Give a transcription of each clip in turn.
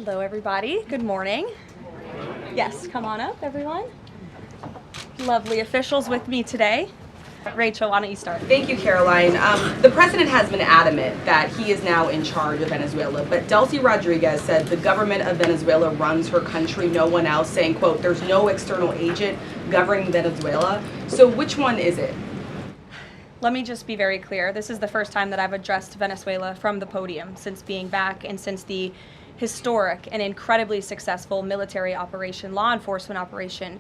Hello, everybody. Good morning. Yes, come on up, everyone. Lovely officials with me today. Rachel, why don't you start? Thank you, Caroline. The president has been adamant that he is now in charge of Venezuela, but Delcy Rodriguez said the government of Venezuela runs her country, no one else, saying, quote, there's no external agent governing Venezuela. So which one is it? Let me just be very clear. This is the first time that I've addressed Venezuela from the podium since being back and since the historic and incredibly successful military operation, law enforcement operation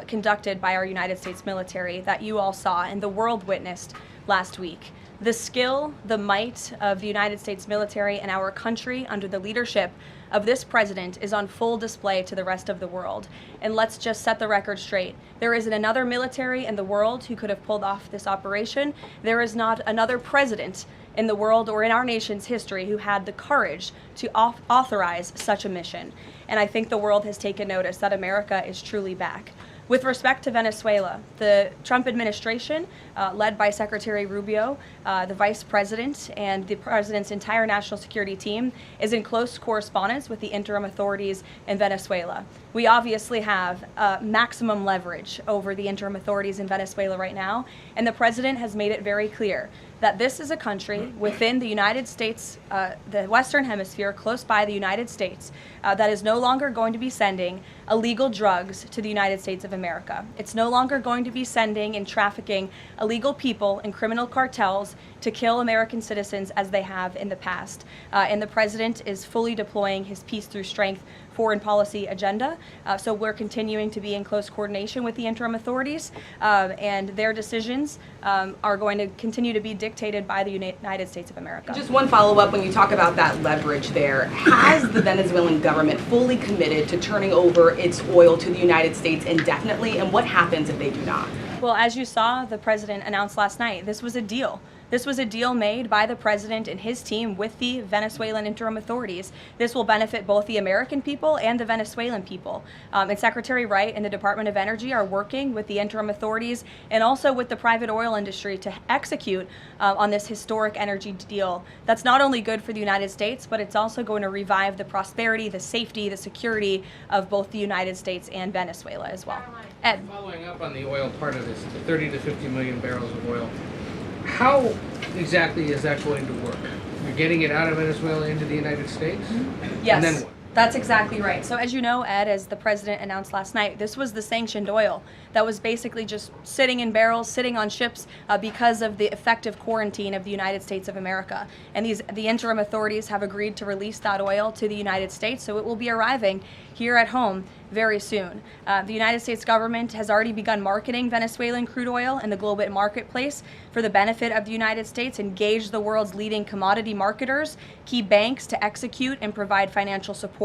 conducted by our United States military that you all saw and the world witnessed last week. The skill, the might of the United States military and our country under the leadership of this president is on full display to the rest of the world. And let's just set the record straight. There isn't another military in the world who could have pulled off this operation. There is not another president in the world or in our nation's history who had the courage to authorize such a mission. And I think the world has taken notice that America is truly back. With respect to Venezuela, the Trump administration, led by Secretary Rubio, the vice president, and the president's entire national security team, is in close correspondence with the interim authorities in Venezuela. We obviously have maximum leverage over the interim authorities in Venezuela right now, and the president has made it very clear that this is a country within the United States, the Western Hemisphere, close by the United States, that is no longer going to be sending illegal drugs to the United States of America. It's no longer going to be sending and trafficking illegal people and criminal cartels to kill American citizens as they have in the past. And the president is fully deploying his peace through strength foreign policy agenda. So we're continuing to be in close coordination with the interim authorities, and their decisions are going to continue to be dictated by the United States of America. Just one follow-up, when you talk about that leverage there, has the Venezuelan government fully committed to turning over its oil to the United States indefinitely, and what happens if they do not? Well, as you saw, the president announced last night, this was a deal. This was a deal made by the president and his team with the Venezuelan interim authorities. This will benefit both the American people and the Venezuelan people. And Secretary Wright and the Department of Energy are working with the interim authorities and also with the private oil industry to execute on this historic energy deal. That's not only good for the United States, but it's also going to revive the prosperity, the safety, the security of both the United States and Venezuela as well. Ed. Following up on the oil part of this, the 30 to 50 million barrels of oil, how exactly is that going to work? You're getting it out of Venezuela into the United States? Yes. And then what? That's exactly right. So as you know, Ed, as the president announced last night, this was the sanctioned oil that was basically just sitting in barrels, sitting on ships because of the effective quarantine of the United States of America. And the interim authorities have agreed to release that oil to the United States, so it will be arriving here at home very soon. The United States government has already begun marketing Venezuelan crude oil in the global marketplace for the benefit of the United States, engaged the world's leading commodity marketers, key banks to execute and provide financial support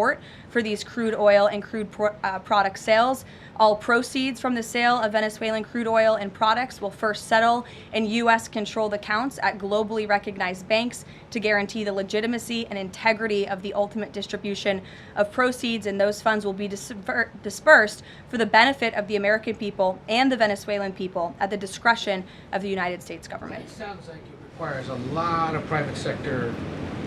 for these crude oil and crude product sales. All proceeds from the sale of Venezuelan crude oil and products will first settle in U.S.-controlled accounts at globally recognized banks to guarantee the legitimacy and integrity of the ultimate distribution of proceeds, and those funds will be dispersed for the benefit of the American people and the Venezuelan people at the discretion of the United States government. It sounds like it requires a lot of private sector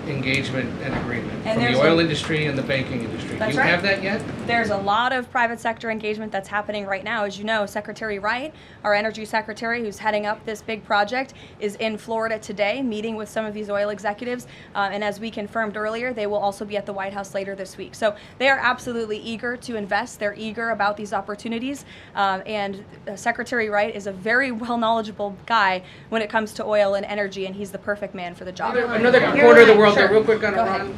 engagement and agreement And from the oil industry and the banking industry. Do That's you right. have that yet? There's a lot of private sector engagement that's happening right now. As you know, Secretary Wright, our energy secretary who's heading up this big project, is in Florida today meeting with some of these oil executives. And as we confirmed earlier, they will also be at the White House later this week. So they are absolutely eager to invest. They're eager about these opportunities. And Secretary Wright is a very well knowledgeable guy when it comes to oil and energy, and he's the perfect man for the job. Another corner of the world, Sure. real quick on Go Iran. ahead.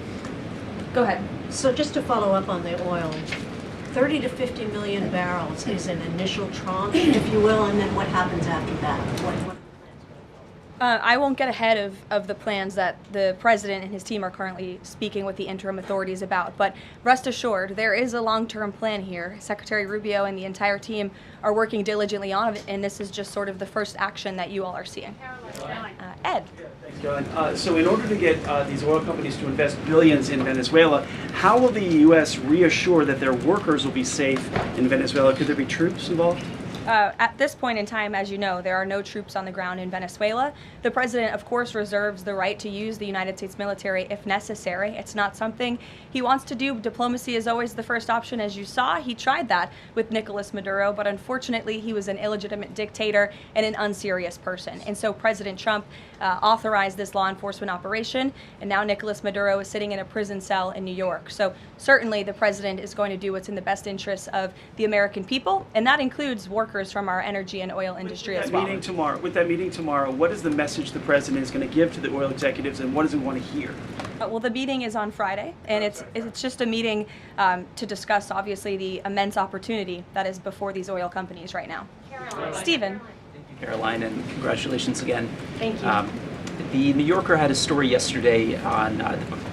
Go ahead. So just to follow up on the oil, 30 to 50 million barrels is an initial tranche, if you will, and then what happens after that? What I won't get ahead of the plans that the president and his team are currently speaking with the interim authorities about, but rest assured, there is a long-term plan here. Secretary Rubio and the entire team are working diligently on it, and this is just sort of the first action that you all are seeing. Ed. Thanks, Caroline. So in order to get these oil companies to invest billions in Venezuela, how will the U.S. reassure that their workers will be safe in Venezuela? Could there be troops involved? At this point in time, as you know, there are no troops on the ground in Venezuela. The president, of course, reserves the right to use the United States military if necessary. It's not something he wants to do. Diplomacy is always the first option, as you saw. He tried that with Nicolas Maduro, but unfortunately, he was an illegitimate dictator and an unserious person. And so President Trump authorized this law enforcement operation, and now Nicolas Maduro is sitting in a prison cell in New York. So certainly the president is going to do what's in the best interests of the American people, and that includes workers from our energy and oil industry as well. With that meeting tomorrow, what is the message the president is going to give to the oil executives, and what does he want to hear? Well, the meeting is on Friday, and it's just a meeting to discuss, obviously, the immense opportunity that is before these oil companies right now. Stephen. Karoline, and congratulations again. Thank you. The New Yorker had a story yesterday on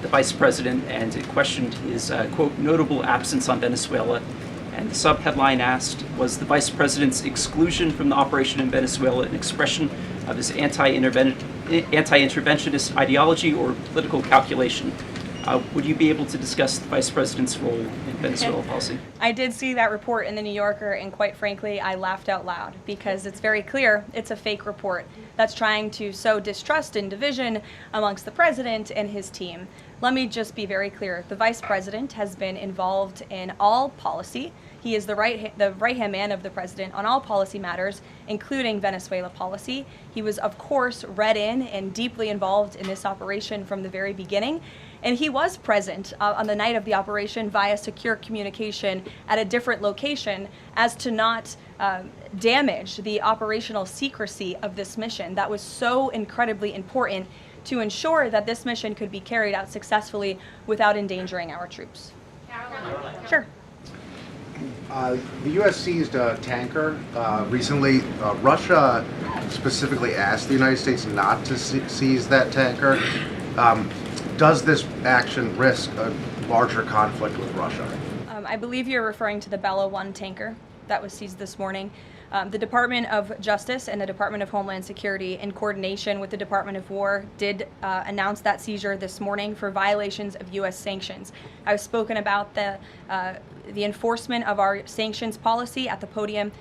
the vice president, and it questioned his, quote, notable absence on Venezuela. And the sub-headline asked, was the vice president's exclusion from the operation in Venezuela an expression of his anti-interventionist ideology or political calculation? Would you be able to discuss the vice president's role in Venezuela policy? I did see that report in the New Yorker, and quite frankly, I laughed out loud because it's very clear it's a fake report that's trying to sow distrust and division amongst the president and his team. Let me just be very clear. The vice president has been involved in all policy. He is the right-hand man of the president on all policy matters, including Venezuela policy. He was, of course, read in and deeply involved in this operation from the very beginning. And he was present on the night of the operation via secure communication at a different location as to not damage the operational secrecy of this mission that was so incredibly important to ensure that this mission could be carried out successfully without endangering our troops. Caroline. Sure. The U.S. seized a tanker recently. Russia specifically asked the United States not to seize that tanker. Does this action risk a larger conflict with Russia? I believe you're referring to the Bella 1 tanker that was seized this morning. The Department of Justice and the Department of Homeland Security, in coordination with the Department of War, did announce that seizure this morning for violations of U.S. sanctions. I've spoken about the enforcement of our sanctions policy at the podium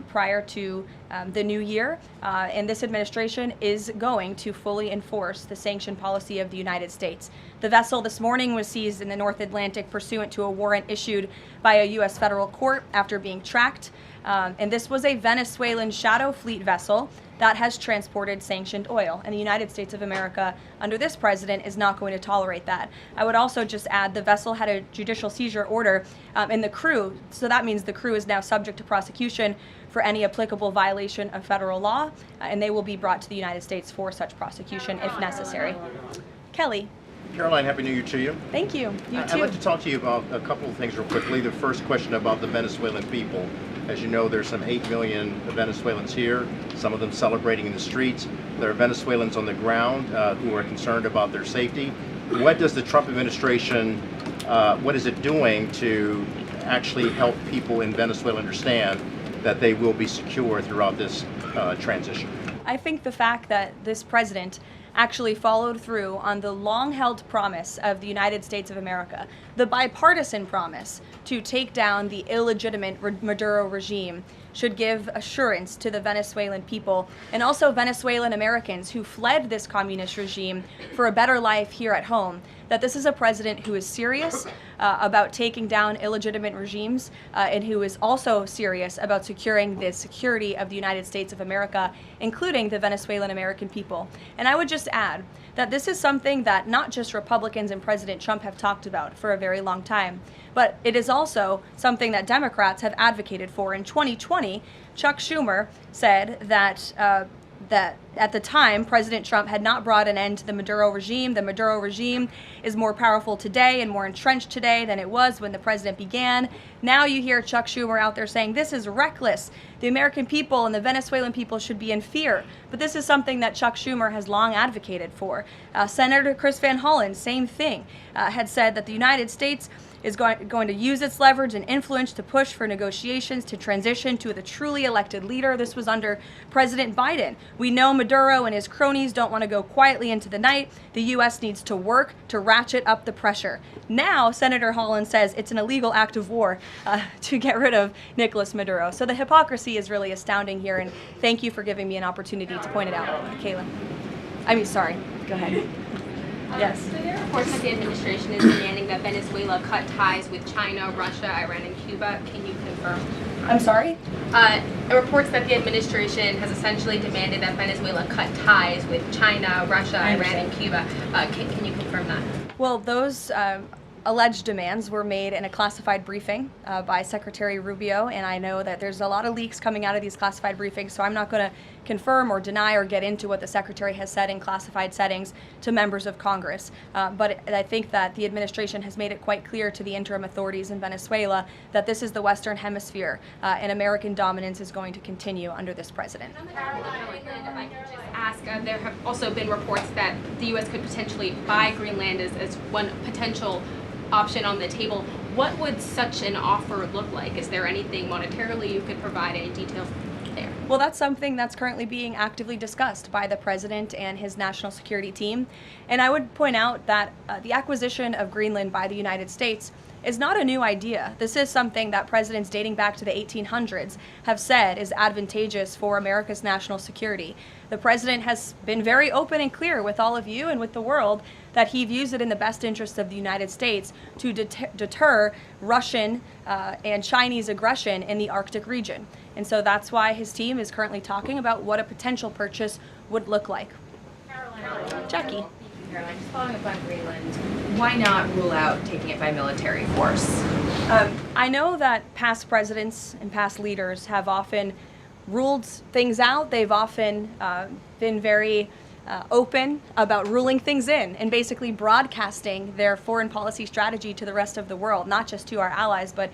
prior to the new year, and this administration is going to fully enforce the sanction policy of the United States. The vessel this morning was seized in the North Atlantic pursuant to a warrant issued by a U.S. federal court after being tracked, and this was a Venezuelan shadow fleet vessel that has transported sanctioned oil, and the United States of America, under this president, is not going to tolerate that. I would also just add the vessel had a judicial seizure order, and the crew, so that means the crew is now subject to prosecution for any applicable violation of federal law, and they will be brought to the United States for such prosecution if necessary. Kelly. Caroline, Happy New Year to you. Thank you. You I'd too. like to talk to you about a couple of things real quickly. The first question about the Venezuelan people. As you know, there's some 8 million Venezuelans here, some of them celebrating in the streets. There are Venezuelans on the ground who are concerned about their safety. What does the Trump administration, what is it doing to actually help people in Venezuela understand that they will be secure throughout this transition? I think the fact that this president actually followed through on the long-held promise of the United States of America, the bipartisan promise to take down the illegitimate Maduro regime, should give assurance to the Venezuelan people and also Venezuelan Americans who fled this communist regime for a better life here at home, that this is a president who is serious about taking down illegitimate regimes and who is also serious about securing the security of the United States of America, including the Venezuelan American people. And I would just add that this is something that not just Republicans and President Trump have talked about for a very long time, but it is also something that Democrats have advocated for. In 2020, Chuck Schumer said that that at the time, President Trump had not brought an end to the Maduro regime. The Maduro regime is more powerful today and more entrenched today than it was when the president began. Now you hear Chuck Schumer out there saying this is reckless. The American people and the Venezuelan people should be in fear. But this is something that Chuck Schumer has long advocated for. Senator Chris Van Hollen, same thing, had said that the United States is going to use its leverage and influence to push for negotiations to transition to the truly elected leader. This was under President Biden. We know Maduro and his cronies don't want to go quietly into the night. The U.S. needs to work to ratchet up the pressure. Now, Senator Holland says it's an illegal act of war to get rid of Nicolas Maduro. So the hypocrisy is really astounding here, and thank you for giving me an opportunity to point it out, Kayla. Sorry, go ahead. Yes. So there are reports that the administration is demanding that Venezuela cut ties with China, Russia, Iran, and Cuba. Can you confirm? I'm sorry? Reports that the administration has essentially demanded that Venezuela cut ties with China, Russia, Iran, and Cuba. Can you confirm that? Well, those alleged demands were made in a classified briefing by Secretary Rubio, and I know that there's a lot of leaks coming out of these classified briefings, so I'm not going to confirm or deny or get into what the Secretary has said in classified settings to members of Congress. But I think that the administration has made it quite clear to the interim authorities in Venezuela that this is the Western Hemisphere, and American dominance is going to continue under this president. If I could just ask, there have also been reports that the U.S. could potentially buy Greenland as one potential option on the table. What would such an offer look like? Is there anything monetarily you could provide, any details there? Well, that's something that's currently being actively discussed by the president and his national security team. And I would point out that the acquisition of Greenland by the United States is not a new idea. This is something that presidents dating back to the 1800s have said is advantageous for America's national security. The president has been very open and clear with all of you and with the world that he views it in the best interest of the United States to deter Russian and Chinese aggression in the Arctic region. And so that's why his team is currently talking about what a potential purchase would look like. Jackie. Caroline, just following up on Greenland, why not rule out taking it by military force? I know that past presidents and past leaders have often ruled things out. They've often been very open about ruling things in and basically broadcasting their foreign policy strategy to the rest of the world, not just to our allies, but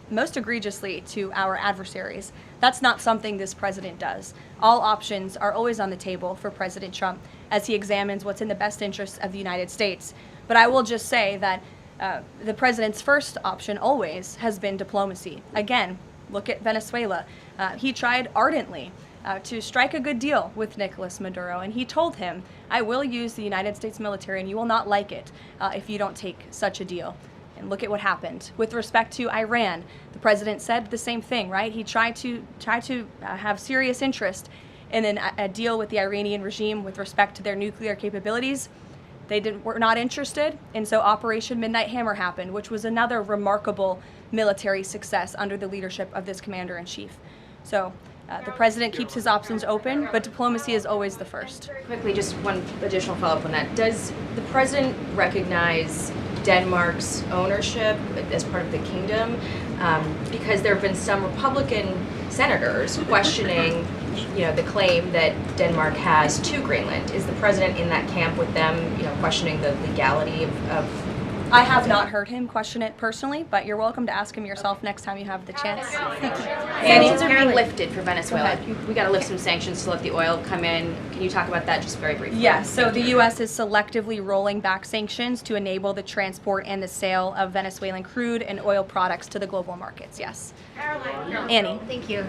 most egregiously to our adversaries. That's not something this president does. All options are always on the table for President Trump as he examines what's in the best interests of the United States. But I will just say that the president's first option always has been diplomacy. Again, look at Venezuela. He tried ardently to strike a good deal with Nicolas Maduro, and he told him, I will use the United States military and you will not like it if you don't take such a deal. And look at what happened. With respect to Iran, the president said the same thing, right? He tried to have serious interest in a deal with the Iranian regime with respect to their nuclear capabilities. They were not interested, and so Operation Midnight Hammer happened, which was another remarkable military success under the leadership of this commander-in-chief. So the president keeps his options open, but diplomacy is always the first. Quickly, just one additional follow-up on that. Does the president recognize Denmark's ownership as part of the kingdom? Because there have been some Republican senators questioning, the claim that Denmark has to Greenland. Is the president in that camp with them, questioning the legality of I have not heard him question it personally, but you're welcome to ask him yourself next time you have the chance. Sanctions are being lifted for Venezuela. We got to lift some sanctions to let the oil come in. Can you talk about that just very briefly? Yes, so the U.S. is selectively rolling back sanctions to enable the transport and the sale of Venezuelan crude and oil products to the global markets, yes. Caroline. Annie. Thank you.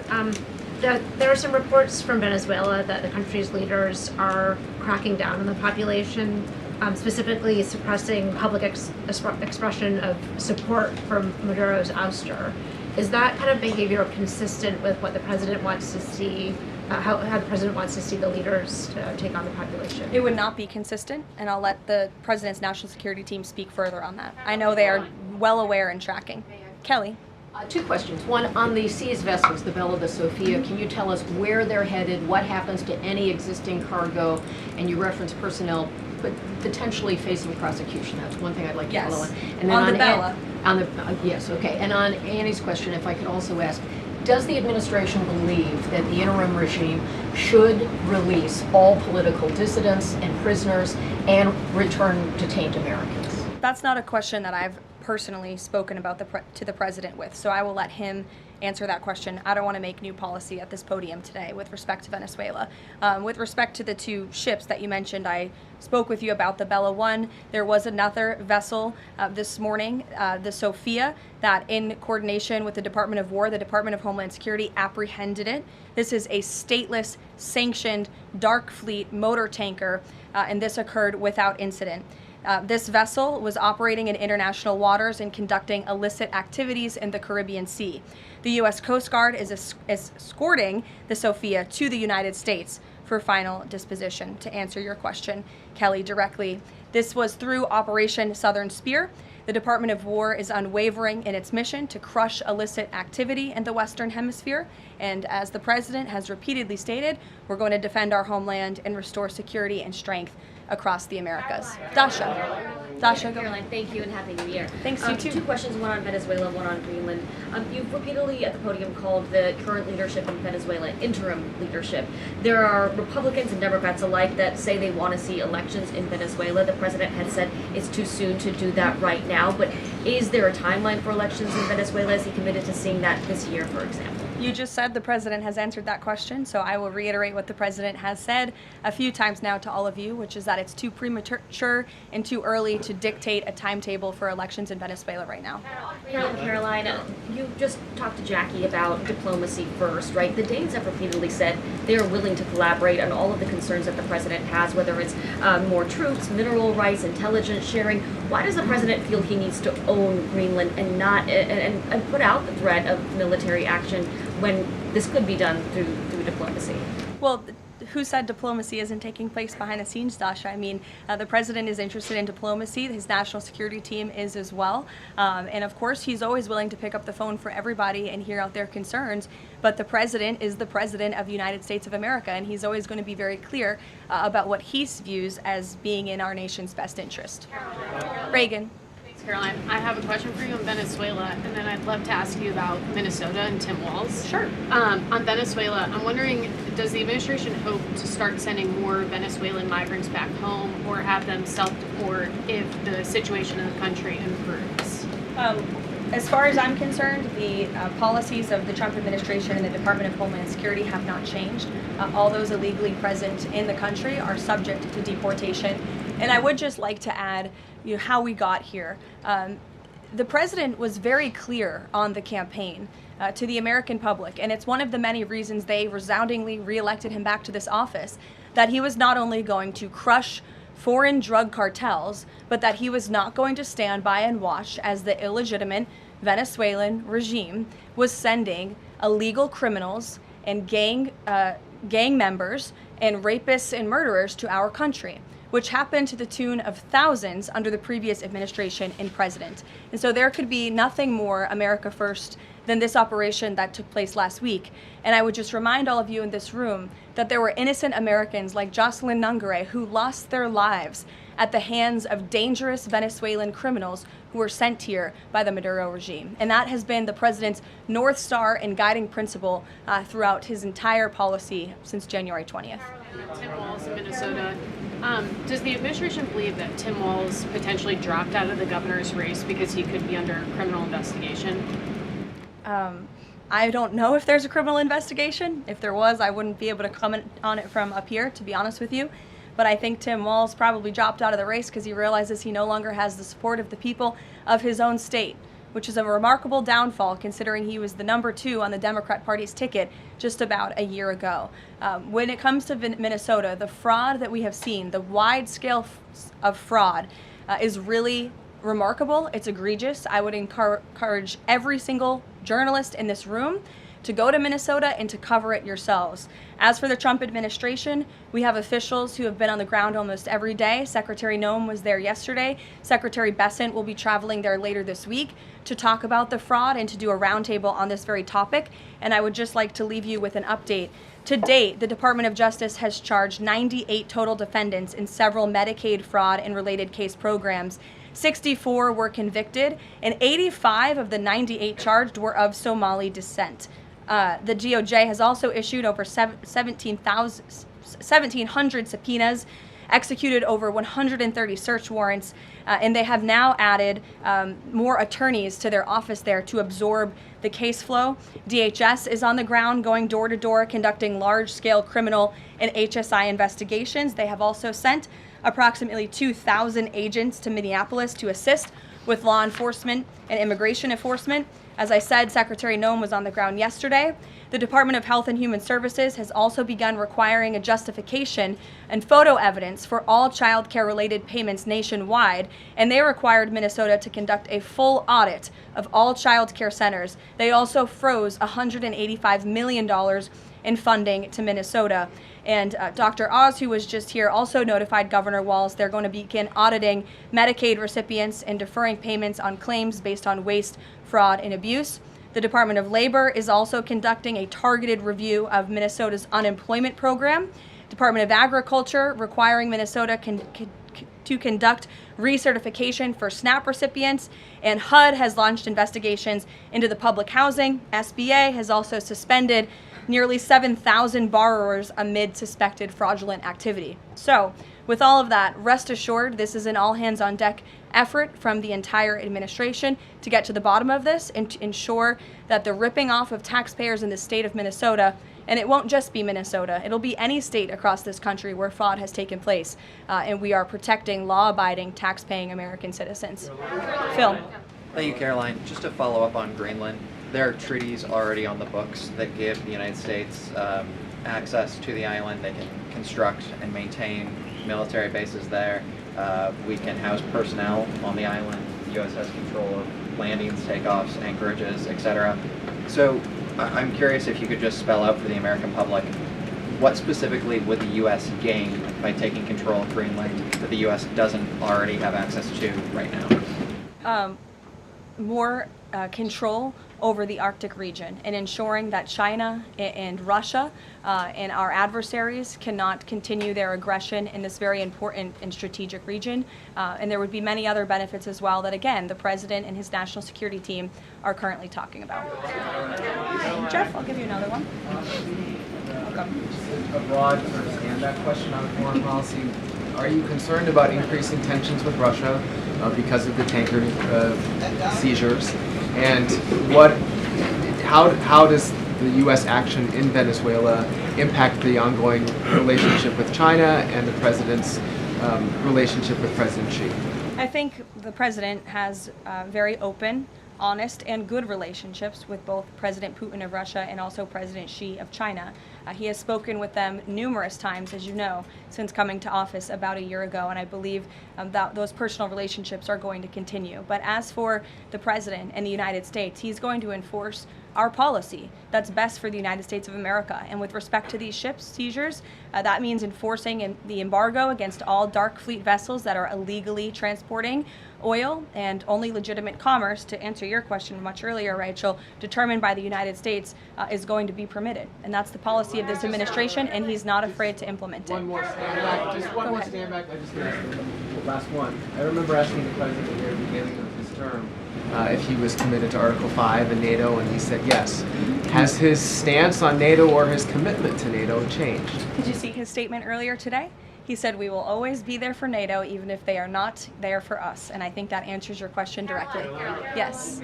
There are some reports from Venezuela that the country's leaders are cracking down on the population, specifically suppressing public expression of support for Maduro's ouster. Is that kind of behavior consistent with what the president wants to see, how the president wants to see the leaders take on the population? It would not be consistent, and I'll let the president's national security team speak further on that. I know they are well aware and tracking. Kelly. Two questions. One, on the seized vessels, the Bella, the Sophia, can you tell us where they're headed, what happens to any existing cargo, and you reference personnel but potentially facing prosecution? That's one thing I'd like to follow on. And then on the Bella. Yes, okay. And on Annie's question, if I could also ask, does the administration believe that the interim regime should release all political dissidents and prisoners and return detained Americans? That's not a question that I've personally spoken about to the president with, so I will let him answer that question. I don't want to make new policy at this podium today with respect to Venezuela. With respect to the two ships that you mentioned, I spoke with you about the Bella 1. There was another vessel this morning, the Sophia, that in coordination with the Department of War, the Department of Homeland Security apprehended it. This is a stateless, sanctioned dark fleet motor tanker, and this occurred without incident. This vessel was operating in international waters and conducting illicit activities in the Caribbean Sea. The U.S. Coast Guard is escorting the Sophia to the United States for final disposition. To answer your question, Kelly, directly, this was through Operation Southern Spear. The Department of War is unwavering in its mission to crush illicit activity in the Western Hemisphere. And as the President has repeatedly stated, we're going to defend our homeland and restore security and strength across the Americas. Dasha, go. Caroline, thank you and Happy New Year. Thanks, you too. Two questions, one on Venezuela, one on Greenland. You've repeatedly at the podium called the current leadership in Venezuela interim leadership. There are Republicans and Democrats alike that say they want to see elections in Venezuela. The president had said it's too soon to do that right now, but is there a timeline for elections in Venezuela? Is he committed to seeing that this year, for example? You just said the president has answered that question, so I will reiterate what the president has said a few times now to all of you, which is that it's too premature and too early to dictate a timetable for elections in Venezuela right now. Caroline, you just talked to Jackie about diplomacy first, right? The Danes have repeatedly said they are willing to collaborate on all of the concerns that the president has, whether it's more troops, mineral rights, intelligence sharing. Why does the president feel he needs to own Greenland and not and put out the threat of military action when this could be done through diplomacy? Well, who said diplomacy isn't taking place behind the scenes, Dasha? I mean, the president is interested in diplomacy. His national security team is as well. And of course, he's always willing to pick up the phone for everybody and hear out their concerns. But the president is the president of the United States of America, and he's always going to be very clear about what he views as being in our nation's best interest. Reagan. Caroline, I have a question for you on Venezuela, and then I'd love to ask you about Minnesota and Tim Walz. Sure. On Venezuela, I'm wondering, does the administration hope to start sending more Venezuelan migrants back home or have them self-deport if the situation in the country improves? As far as I'm concerned, the policies of the Trump administration and the Department of Homeland Security have not changed. All those illegally present in the country are subject to deportation. And I would just like to add, how we got here. The president was very clear on the campaign to the American public, and it's one of the many reasons they resoundingly reelected him back to this office, that he was not only going to crush foreign drug cartels, but that he was not going to stand by and watch as the illegitimate Venezuelan regime was sending illegal criminals and gang members and rapists and murderers to our country, which happened to the tune of thousands under the previous administration and president. And so there could be nothing more America first than this operation that took place last week. And I would just remind all of you in this room that there were innocent Americans like Jocelyn Nungare who lost their lives at the hands of dangerous Venezuelan criminals who were sent here by the Maduro regime. And that has been the president's North Star and guiding principle throughout his entire policy since January 20th. Tim Walz in Minnesota. Does the administration believe that Tim Walz potentially dropped out of the governor's race because he could be under criminal investigation? I don't know if there's a criminal investigation. If there was, I wouldn't be able to comment on it from up here, to be honest with you. But I think Tim Walz probably dropped out of the race because he realizes he no longer has the support of the people of his own state, which is a remarkable downfall considering he was the number 2 on the Democrat Party's ticket just about a year ago. When it comes to Minnesota, the fraud that we have seen, the wide scale of fraud is really remarkable. It's egregious. I would encourage every single journalist in this room to go to Minnesota and to cover it yourselves. As for the Trump administration, we have officials who have been on the ground almost every day. Secretary Noem was there yesterday. Secretary Bessent will be traveling there later this week to talk about the fraud and to do a roundtable on this very topic. And I would just like to leave you with an update. To date, the Department of Justice has charged 98 total defendants in several Medicaid fraud and related case programs. 64 were convicted, and 85 of the 98 charged were of Somali descent. The DOJ has also issued over 1,700 subpoenas, executed over 130 search warrants, and they have now added more attorneys to their office there to absorb the case flow. DHS is on the ground going door to door conducting large-scale criminal and HSI investigations. They have also sent approximately 2,000 agents to Minneapolis to assist with law enforcement and immigration enforcement. As I said, Secretary Noem was on the ground yesterday. The Department of Health and Human Services has also begun requiring a justification and photo evidence for all child care related payments nationwide, and they required Minnesota to conduct a full audit of all child care centers. They also froze $185 million in funding to Minnesota. And Dr. Oz, who was just here, also notified Governor Walz they're going to begin auditing Medicaid recipients and deferring payments on claims based on waste, fraud, and abuse. The Department of Labor is also conducting a targeted review of Minnesota's unemployment program. Department of Agriculture requiring Minnesota to conduct recertification for SNAP recipients, and HUD has launched investigations into the public housing. SBA has also suspended nearly 7,000 borrowers amid suspected fraudulent activity. So, with all of that, rest assured this is an all-hands-on-deck effort from the entire administration to get to the bottom of this and to ensure that the ripping off of taxpayers in the state of Minnesota, and it won't just be Minnesota, it'll be any state across this country where fraud has taken place, and we are protecting law-abiding, tax-paying American citizens. Phil. Thank you, Caroline. Just to follow up on Greenland, there are treaties already on the books that give the United States access to the island. They can construct and maintain military bases there. We can house personnel on the island. The U.S. has control of landings, takeoffs, anchorages, etc. So I'm curious if you could just spell out for the American public, what specifically would the U.S. gain by taking control of Greenland that the U.S. doesn't already have access to right now? More control over the Arctic region and ensuring that China and Russia and our adversaries cannot continue their aggression in this very important and strategic region. And there would be many other benefits as well that, again, the President and his national security team are currently talking about. Jeff, I'll give you another one. Just a broad sort of stand-back question on foreign policy. Are you concerned about increasing tensions with Russia because of the tanker seizures? And how does the U.S. action in Venezuela impact the ongoing relationship with China and the President's relationship with President Xi? I think the President has very open, honest, and good relationships with both President Putin of Russia and also President Xi of China. He has spoken with them numerous times, as you know, since coming to office about a year ago, and I believe that those personal relationships are going to continue. But as for the President and the United States, he's going to enforce our policy that's best for the United States of America. And with respect to these ships seizures, that means enforcing the embargo against all dark fleet vessels that are illegally transporting oil, and only legitimate commerce, to answer your question much earlier, Rachel, determined by the United States is going to be permitted. And that's the policy of this administration, and he's not afraid to implement it. One more stand back. Just one more stand back. I just last one. I remember asking the President near the beginning of his term if he was committed to Article 5 and NATO, and he said yes. Has his stance on NATO or his commitment to NATO changed? Did you see his statement earlier today? He said we will always be there for NATO, even if they are not there for us. And I think that answers your question directly. Yes.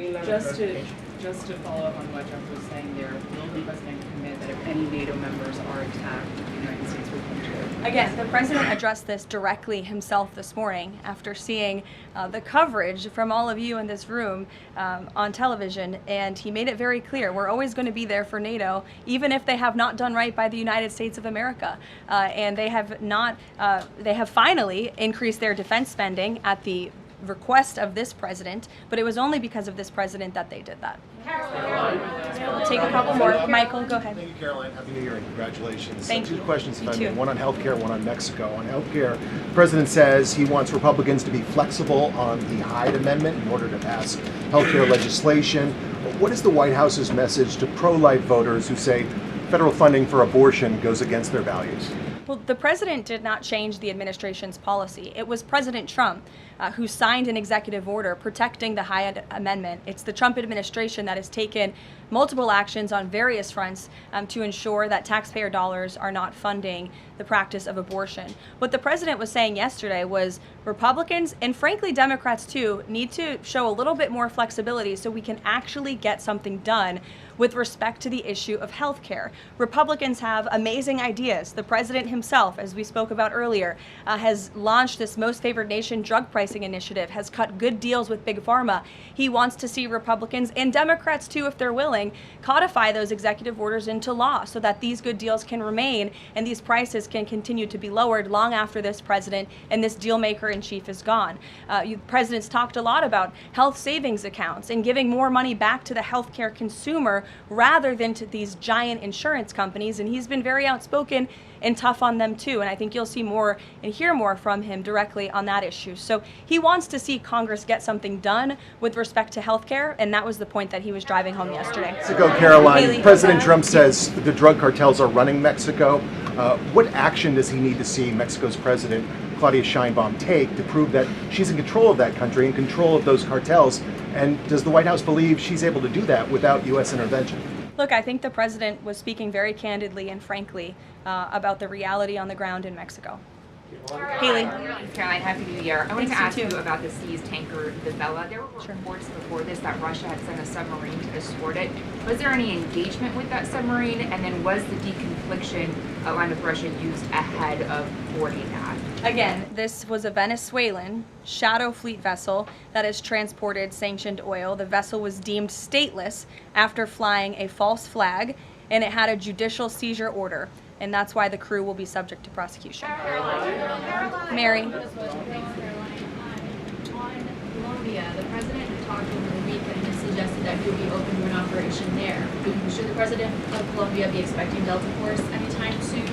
Just to follow up on what Jeff was saying there, will the President commit that if any NATO members are attacked, the United States will come to it? Again, the President addressed this directly himself this morning after seeing the coverage from all of you in this room on television, and he made it very clear we're always going to be there for NATO, even if they have not done right by the United States of America. And they have not, they have finally increased their defense spending at the request of this president, but it was only because of this president that they did that. We'll take a couple more. Michael, go ahead. Thank you, Caroline. Happy New Year and congratulations. Thank Two you. questions, if You I may. too. One on healthcare, one on Mexico. On healthcare, the President says he wants Republicans to be flexible on the Hyde Amendment in order to pass healthcare legislation. What is the White House's message to pro-life voters who say federal funding for abortion goes against their values? Well, the president did not change the administration's policy. It was President Trump who signed an executive order protecting the Hyde Amendment. It's the Trump administration that has taken multiple actions on various fronts to ensure that taxpayer dollars are not funding the practice of abortion. What the president was saying yesterday was Republicans, and frankly Democrats too, need to show a little bit more flexibility so we can actually get something done with respect to the issue of health care. Republicans have amazing ideas. The president himself, as we spoke about earlier, has launched this Most Favored Nation drug pricing initiative, has cut good deals with Big Pharma. He wants to see Republicans and Democrats too, if they're willing, codify those executive orders into law so that these good deals can remain and these prices can continue to be lowered long after this president and this deal maker in chief is gone. President's talked a lot about health savings accounts and giving more money back to the healthcare consumer rather than to these giant insurance companies, and he's been very outspoken and tough on them too, and I think you'll see more and hear more from him directly on that issue. So he wants to see Congress get something done with respect to healthcare, and that was the point that he was driving home yesterday. Mexico, Karoline, Haley. President Trump says the drug cartels are running Mexico. What action does he need to see Mexico's President Claudia Sheinbaum take to prove that she's in control of that country, in control of those cartels? And does the White House believe she's able to do that without U.S. intervention? Look, I think the president was speaking very candidly and frankly about the reality on the ground in Mexico. Haley. Caroline, Happy New Year. I wanted to Thanks, ask you you too. about the seized tanker Vela. There were reports before this that Russia had sent a submarine to escort it. Was there any engagement with that submarine? And then was the deconfliction line with Russia used ahead of boarding that? Again, this was a Venezuelan shadow fleet vessel that has transported sanctioned oil. The vessel was deemed stateless after flying a false flag, and it had a judicial seizure order. And that's why the crew will be subject to prosecution. Mary. On Colombia, the president talked over the week and has suggested that he will be open to an operation there. Should the president of Colombia be expecting Delta Force anytime soon?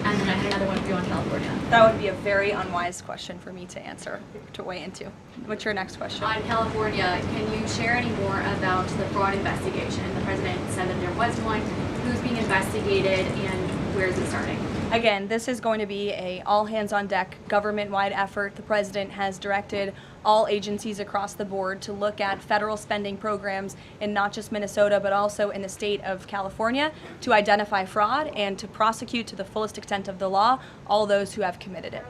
And then I had another one for you on California. That would be a very unwise question for me to answer, to weigh into. What's your next question? On California, can you share any more about the fraud investigation? The president said that there was one. Who's being investigated and where is it starting? Again, this is going to be a all-hands-on-deck government-wide effort. The president has directed all agencies across the board to look at federal spending programs in not just Minnesota, but also in the state of California to identify fraud and to prosecute to the fullest extent of the law all those who have committed it.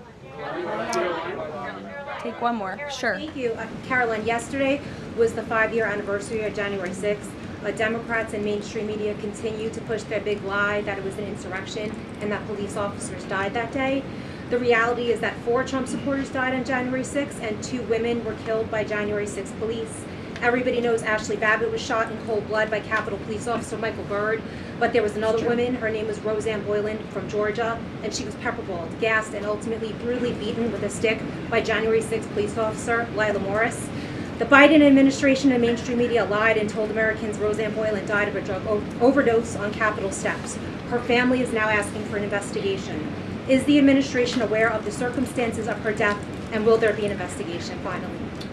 Take one more. Sure. Thank you. Caroline, yesterday was the 5-year anniversary of January 6th. Democrats and mainstream media continue to push their big lie that it was an insurrection and that police officers died that day. The reality is that 4 Trump supporters died on January 6th and 2 women were killed by January 6th police. Everybody knows Ashley Babbitt was shot in cold blood by Capitol Police Officer Michael Byrd, but there was another woman, her name was Roseanne Boyland from Georgia, and she was pepperballed, gassed, and ultimately brutally beaten with a stick by January 6th police officer Lila Morris. The Biden administration and mainstream media lied and told Americans Roseanne Boyland died of a drug overdose on Capitol steps. Her family is now asking for an investigation. Is the administration aware of the circumstances of her death, and will there be an investigation finally?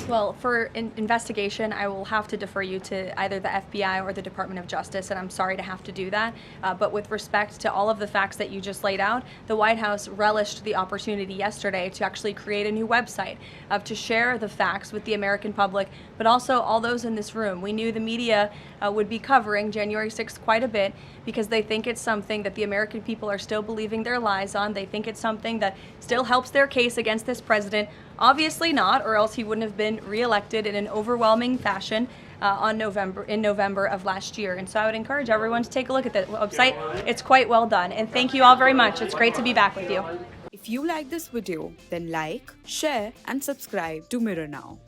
Well, for an investigation, I will have to defer you to either the FBI or the Department of Justice, and I'm sorry to have to do that. But with respect to all of the facts that you just laid out, the White House relished the opportunity yesterday to actually create a new website to share the facts with the American public, but also all those in this room. We knew the media would be covering January 6th quite a bit because they think it's something that the American people are still believing their lies on. They think it's something that still helps their case against this president. Obviously not, or else he wouldn't have been reelected in an overwhelming fashion in November of last year. And so I would encourage everyone to take a look at the website. It's quite well done. And thank you all very much. It's great to be back with you. If you like this video, then like, share, and subscribe to Mirror Now.